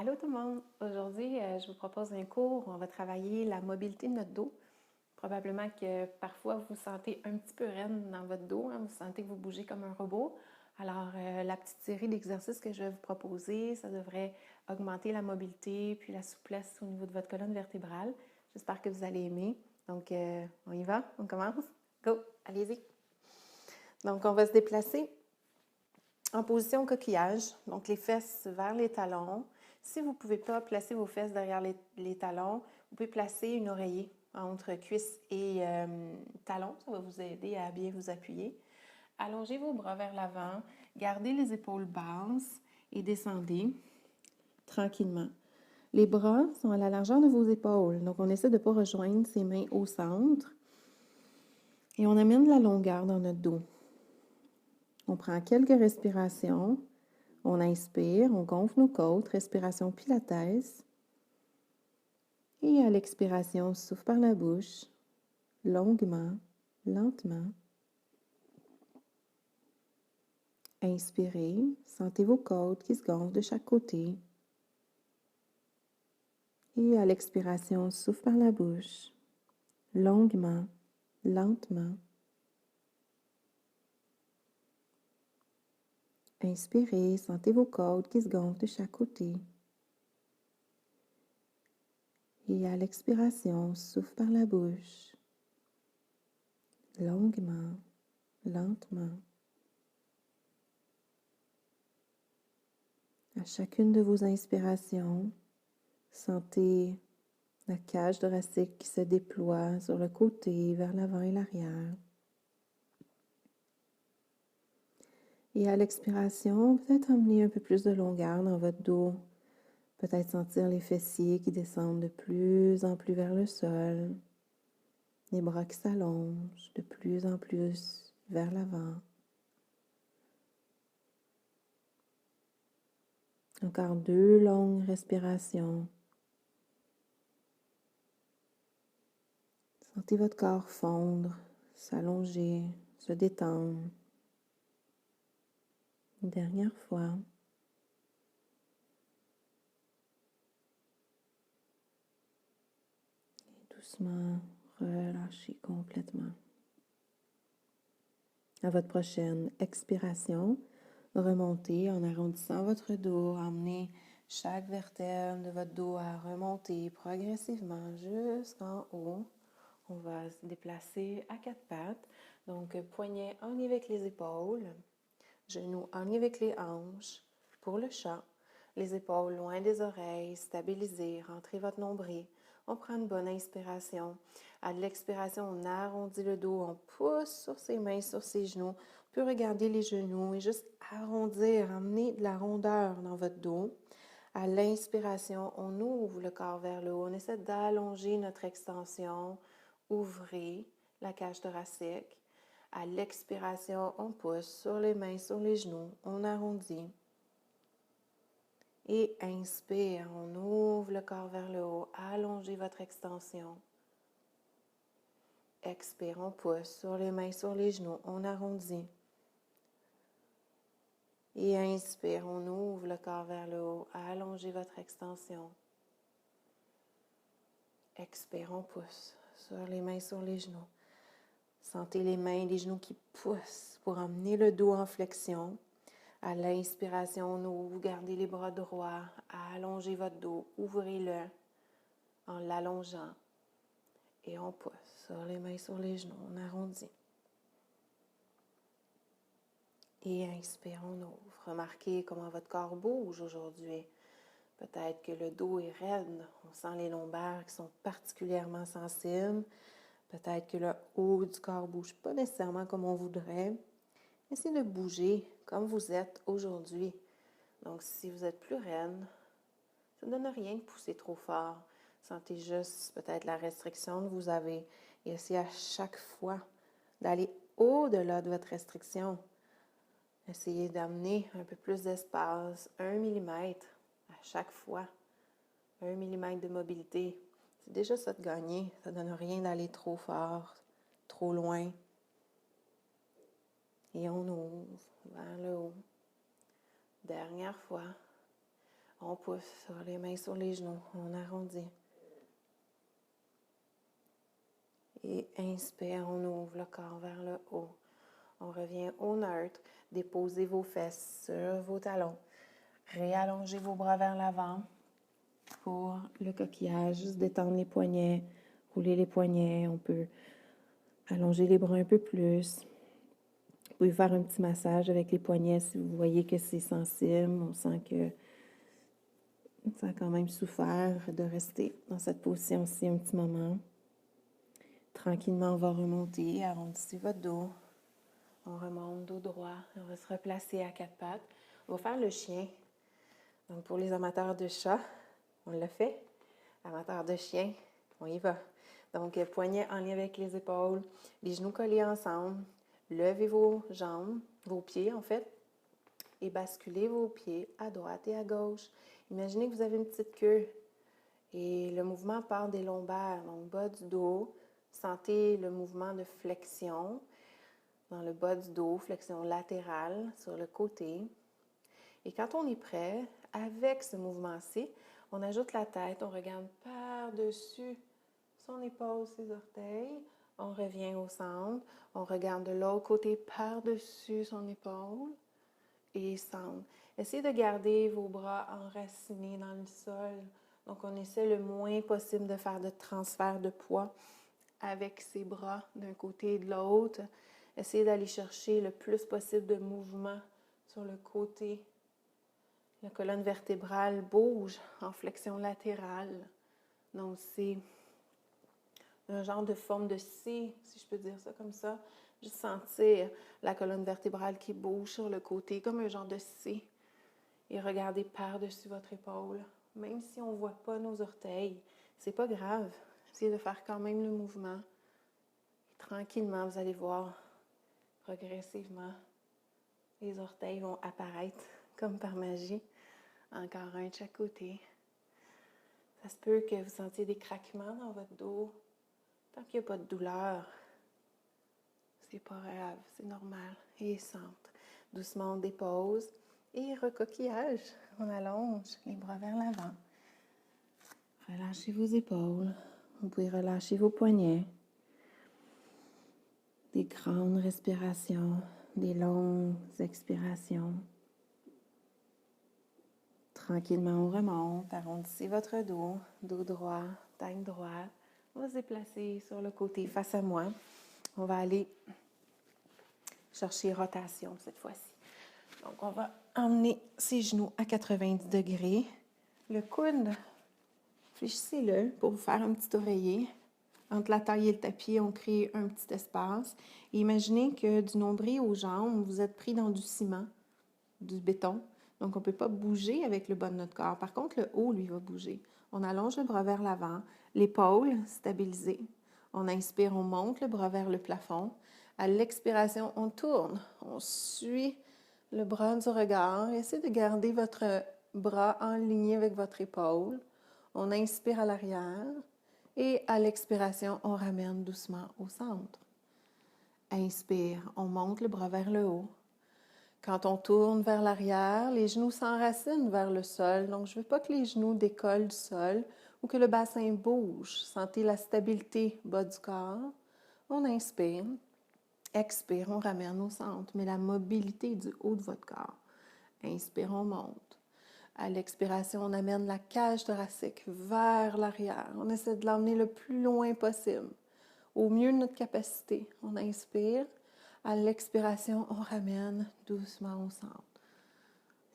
Allô tout le monde! Aujourd'hui, je vous propose un cours où on va travailler la mobilité de notre dos. Probablement que parfois vous vous sentez un petit peu raide dans votre dos, hein, vous sentez que vous bougez comme un robot. Alors, la petite série d'exercices que je vais vous proposer, ça devrait augmenter la mobilité puis la souplesse au niveau de votre colonne vertébrale. J'espère que vous allez aimer. Donc, on y va? On commence? Go! Allez-y! Donc, on va se déplacer en position coquillage, donc les fesses vers les talons. Si vous ne pouvez pas placer vos fesses derrière les talons, vous pouvez placer une oreiller entre cuisse et talons. Ça va vous aider à bien vous appuyer. Allongez vos bras vers l'avant, gardez les épaules basses et descendez tranquillement. Les bras sont à la largeur de vos épaules, donc on essaie de ne pas rejoindre ses mains au centre. Et on amène de la longueur dans notre dos. On prend quelques respirations. On inspire, on gonfle nos côtes, respiration pilates. Et à l'expiration, on souffle par la bouche, longuement, lentement. Inspirez, sentez vos côtes qui se gonflent de chaque côté. Et à l'expiration, on souffle par la bouche, longuement, lentement. Inspirez, sentez vos côtes qui se gonflent de chaque côté. Et à l'expiration, on souffle par la bouche, longuement, lentement. À chacune de vos inspirations, sentez la cage thoracique qui se déploie sur le côté, vers l'avant et l'arrière. Et à l'expiration, peut-être emmener un peu plus de longueur dans votre dos. Peut-être sentir les fessiers qui descendent de plus en plus vers le sol. Les bras qui s'allongent de plus en plus vers l'avant. Encore 2 longues respirations. Sentez votre corps fondre, s'allonger, se détendre. Une dernière fois. Et doucement, relâchez complètement. À votre prochaine expiration, remontez en arrondissant votre dos. Emmenez chaque vertèbre de votre dos à remonter progressivement jusqu'en haut. On va se déplacer à 4 pattes. Donc, poignets en lien avec les épaules, genoux en lien avec les hanches. Pour le chat, les épaules loin des oreilles, stabilisez, rentrez votre nombril. On prend une bonne inspiration. À l'expiration, on arrondit le dos, on pousse sur ses mains, sur ses genoux. On peut regarder les genoux et juste arrondir, amener de la rondeur dans votre dos. À l'inspiration, on ouvre le corps vers le haut. On essaie d'allonger notre extension. Ouvrez la cage thoracique. À l'expiration, on pousse sur les mains, sur les genoux. On arrondit. Et inspire, on ouvre le corps vers le haut. Allongez votre extension. Expire, on pousse sur les mains, sur les genoux. On arrondit. Et inspire, on ouvre le corps vers le haut. Allongez votre extension. Expire, on pousse sur les mains, sur les genoux. Sentez les mains et les genoux qui poussent pour emmener le dos en flexion. À l'inspiration, on ouvre, vous gardez les bras droits. Allongez votre dos, ouvrez-le en l'allongeant. Et on pousse sur les mains, sur les genoux, on arrondit. Et inspire, on ouvre. Remarquez comment votre corps bouge aujourd'hui. Peut-être que le dos est raide. On sent les lombaires qui sont particulièrement sensibles. Peut-être que le haut du corps ne bouge pas nécessairement comme on voudrait. Essayez de bouger comme vous êtes aujourd'hui. Donc, si vous êtes plus raide, ça ne donne rien de pousser trop fort. Sentez juste peut-être la restriction que vous avez et essayez à chaque fois d'aller au-delà de votre restriction. Essayez d'amener un peu plus d'espace, 1 millimètre à chaque fois. 1 millimètre de mobilité. C'est déjà ça de gagner. Ça ne donne rien d'aller trop fort, trop loin. Et on ouvre vers le haut. Dernière fois. On pousse sur les mains sur les genoux. On arrondit. Et inspire, on ouvre le corps vers le haut. On revient au neutre. Déposez vos fesses sur vos talons. Réallongez vos bras vers l'avant pour le coquillage. Juste détendre les poignets, rouler les poignets. On peut allonger les bras un peu plus. Vous pouvez faire un petit massage avec les poignets si vous voyez que c'est sensible. On sent que ça a quand même souffert de rester dans cette position-ci un petit moment. Tranquillement, on va remonter, arrondissez votre dos. On remonte dos droit. On va se replacer à quatre pattes. On va faire le chien. Donc, pour les amateurs de chat, on l'a fait. Amateurs de chien, on y va. Donc, poignets en lien avec les épaules, les genoux collés ensemble. Levez vos jambes, vos pieds en fait, et basculez vos pieds à droite et à gauche. Imaginez que vous avez une petite queue et le mouvement part des lombaires, donc bas du dos. Sentez le mouvement de flexion dans le bas du dos, flexion latérale sur le côté. Et quand on est prêt, avec ce mouvement-ci, on ajoute la tête, on regarde par-dessus son épaule, ses orteils. On revient au centre. On regarde de l'autre côté par-dessus son épaule et centre. Essayez de garder vos bras enracinés dans le sol. Donc, on essaie le moins possible de faire de transfert de poids avec ses bras d'un côté et de l'autre. Essayez d'aller chercher le plus possible de mouvement sur le côté. La colonne vertébrale bouge en flexion latérale. Donc, c'est un genre de forme de C, si je peux dire ça comme ça. Juste sentir la colonne vertébrale qui bouge sur le côté, comme un genre de C. Et regardez par-dessus votre épaule. Même si on ne voit pas nos orteils, c'est pas grave. Essayez de faire quand même le mouvement. Et tranquillement, vous allez voir, progressivement, les orteils vont apparaître comme par magie. Encore un de chaque côté. Ça se peut que vous sentiez des craquements dans votre dos. Tant qu'il n'y a pas de douleur, c'est pas grave, c'est normal. Et centre. Doucement, on dépose. Et recoquillage. On allonge les bras vers l'avant. Relâchez vos épaules. Vous pouvez relâcher vos poignets. Des grandes respirations, des longues expirations. Tranquillement, on remonte. Arrondissez votre dos. Dos droit, tête droite. On va se déplacer sur le côté face à moi. On va aller chercher rotation cette fois-ci. Donc, on va emmener ses genoux à 90 degrés. Le coude, fléchissez-le pour vous faire un petit oreiller. Entre la taille et le tapis, on crée un petit espace. Et imaginez que du nombril aux jambes, vous êtes pris dans du ciment, du béton. Donc, on ne peut pas bouger avec le bas de notre corps. Par contre, le haut, lui, va bouger. On allonge le bras vers l'avant, l'épaule stabilisée. On inspire, on monte le bras vers le plafond. À l'expiration, on tourne. On suit le bras du regard. Essayez de garder votre bras en ligne avec votre épaule. On inspire à l'arrière. Et à l'expiration, on ramène doucement au centre. Inspire, on monte le bras vers le haut. Quand on tourne vers l'arrière, les genoux s'enracinent vers le sol. Donc, je ne veux pas que les genoux décollent du sol ou que le bassin bouge. Sentez la stabilité bas du corps. On inspire. Expire, on ramène au centre, mais la mobilité du haut de votre corps. Inspire, on monte. À l'expiration, on amène la cage thoracique vers l'arrière. On essaie de l'emmener le plus loin possible, au mieux de notre capacité. On inspire. À l'expiration, on ramène doucement au centre.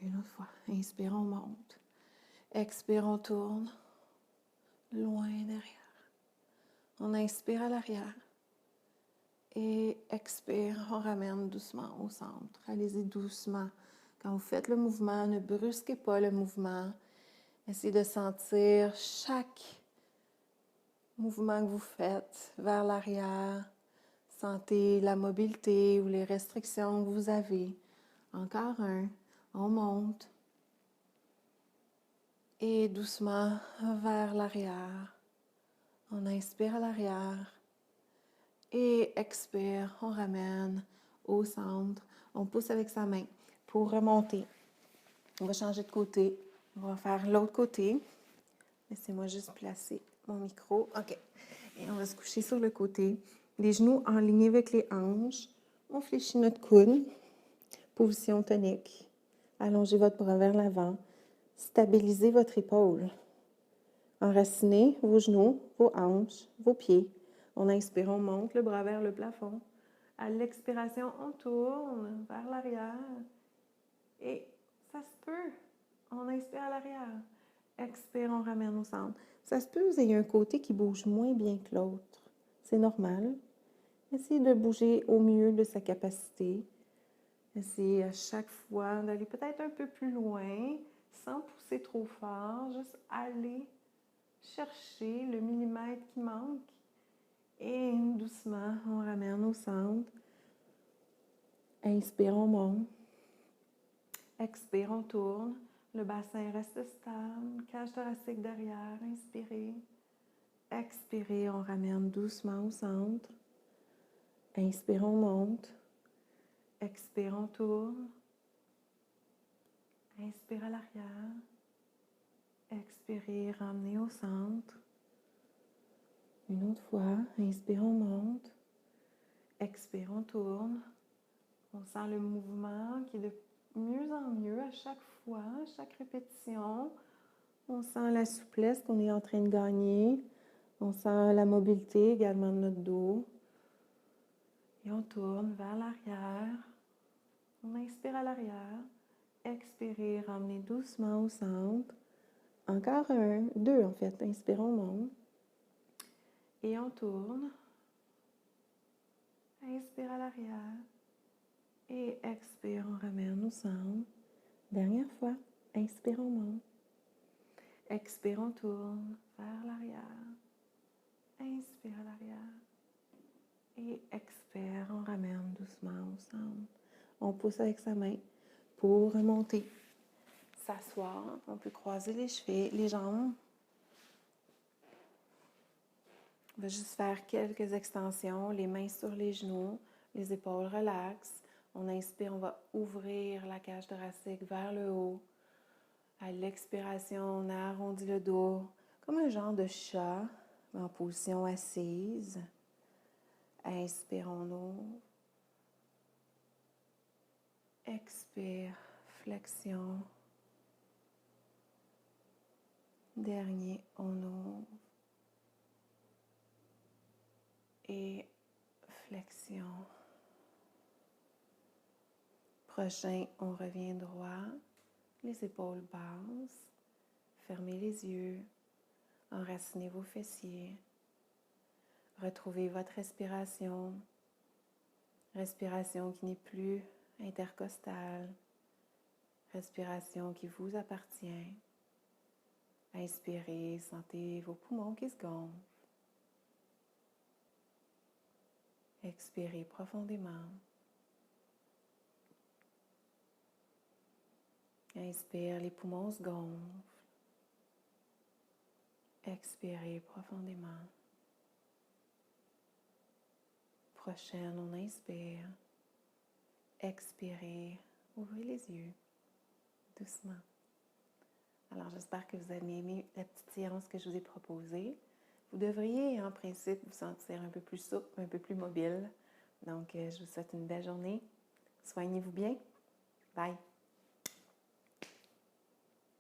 Une autre fois. Inspire, on monte. Expire, on tourne. Loin derrière. On inspire à l'arrière. Et expire, on ramène doucement au centre. Allez-y doucement. Quand vous faites le mouvement, ne brusquez pas le mouvement. Essayez de sentir chaque mouvement que vous faites vers l'arrière. Sentez la mobilité ou les restrictions que vous avez. Encore un. On monte. Et doucement vers l'arrière. On inspire à l'arrière. Et expire, on ramène au centre. On pousse avec sa main pour remonter. On va changer de côté. On va faire l'autre côté. Laissez-moi juste placer mon micro. OK. Et on va se coucher sur le côté. Les genoux alignés avec les hanches. On fléchit notre coude. Position tonique. Allongez votre bras vers l'avant. Stabilisez votre épaule. Enracinez vos genoux, vos hanches, vos pieds. On inspire, on monte le bras vers le plafond. À l'expiration, on tourne vers l'arrière. Et ça se peut. On inspire à l'arrière. Expire, on ramène au centre. Ça se peut que vous ayez un côté qui bouge moins bien que l'autre. C'est normal. Essayez de bouger au mieux de sa capacité. Essayez à chaque fois d'aller peut-être un peu plus loin, sans pousser trop fort. Juste aller chercher le millimètre qui manque. Et doucement, on ramène au centre. Inspire, on monte. Expire, on tourne. Le bassin reste stable. Cage thoracique derrière. Inspirez. Expirez, on ramène doucement au centre. Inspire, on monte. Expire, on tourne. Inspire à l'arrière. Expirez, ramenez au centre. Une autre fois. Inspire, on monte. Expire, on tourne. On sent le mouvement qui est de mieux en mieux à chaque fois, à chaque répétition. On sent la souplesse qu'on est en train de gagner. On sent la mobilité également de notre dos. Et on tourne vers l'arrière. On inspire à l'arrière. Expirez, ramenez doucement au centre. Encore un, deux en fait. Inspire, on monte. Et on tourne. Inspire à l'arrière. Et expire, on ramène au centre. Dernière fois. Inspire, on monte. Expire, on tourne vers l'arrière. Inspire à l'arrière. Et expire, on ramène doucement au centre. On pousse avec sa main pour remonter. S'asseoir. On peut croiser les chevilles, les jambes. On va juste faire quelques extensions, les mains sur les genoux, les épaules relaxent. On inspire, on va ouvrir la cage thoracique vers le haut. À l'expiration, on arrondit le dos comme un genre de chat en position assise. Inspire, on ouvre. Expire, flexion. Dernier, on ouvre. Et flexion. Prochain, on revient droit, les épaules basses. Fermez les yeux, enracinez vos fessiers. Retrouvez votre respiration. Respiration qui n'est plus intercostale. Respiration qui vous appartient. Inspirez, sentez vos poumons qui se gonflent. Expirez profondément. Inspire, les poumons se gonflent. Expirez profondément. Prochaine, on inspire. Expirez, ouvrez les yeux doucement. Alors, j'espère que vous avez aimé la petite séance que je vous ai proposée. Vous devriez, en principe, vous sentir un peu plus souple, un peu plus mobile. Donc, je vous souhaite une belle journée. Soignez-vous bien. Bye!